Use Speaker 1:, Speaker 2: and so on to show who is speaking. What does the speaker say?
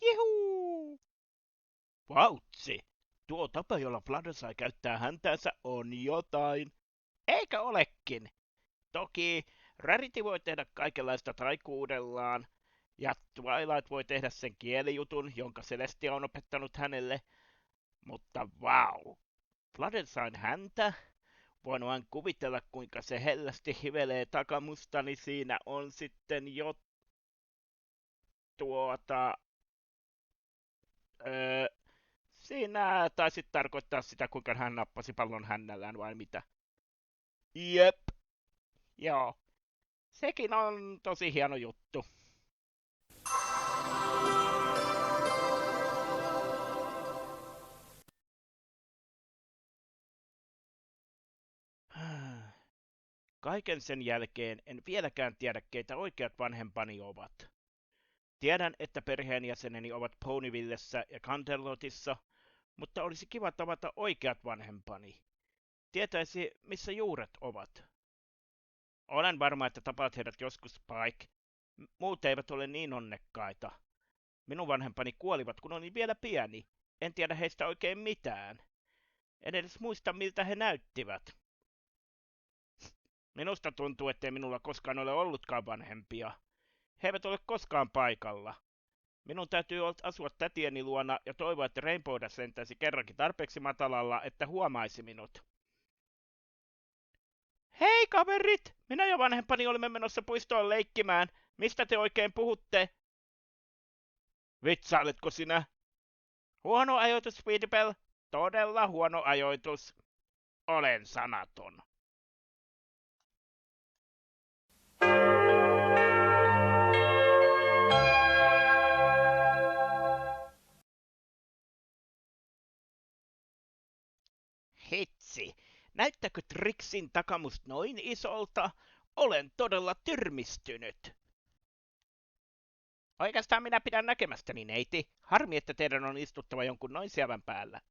Speaker 1: Jihuu! Vautsi! Tuo tapa, jolla Fladersai käyttää häntäänsä, on jotain. Eikä olekin. Toki Rarity voi tehdä kaikenlaista taikuudellaan, ja Twilight voi tehdä sen kielijutun, jonka Celestia on opettanut hänelle, mutta vau! Fladensain häntä? Voin vain kuvitella, kuinka se hellästi hivelee takamustani. Siinä on sitten jo tuota... Öö, Siinä taisit tarkoittaa sitä, kuinka hän nappasi pallon hännällään vai mitä? Jep, joo. Sekin on tosi hieno juttu. Kaiken sen jälkeen en vieläkään tiedä, keitä oikeat vanhempani ovat. Tiedän, että perheenjäseneni ovat Ponyvillessä ja Canterlotissa, mutta olisi kiva tavata oikeat vanhempani. Tietäisi, missä juuret ovat. Olen varma, että tapaat heidät joskus, Spike. Muut eivät ole niin onnekkaita. Minun vanhempani kuolivat, kun olin vielä pieni. En tiedä heistä oikein mitään. En edes muista, miltä he näyttivät. Minusta tuntuu, ettei minulla koskaan ole ollutkaan vanhempia. He eivät ole koskaan paikalla. Minun täytyy asua tätieni luona ja toivoa, että Rainbow Dash lentäisi kerrankin tarpeeksi matalalla, että huomaisi minut. Hei kaverit! Minä ja vanhempani olemme menossa puistoon leikkimään. Mistä te oikein puhutte? Vitsailetko sinä? Huono ajoitus, Speedbell. Todella huono ajoitus. Olen sanaton. Hitsi, näyttääkö Trixin takamus noin isolta? Olen todella tyrmistynyt. Oikeastaan minä pidän näkemästäni, neiti. Harmi, että teidän on istuttava jonkun noin sievän päällä.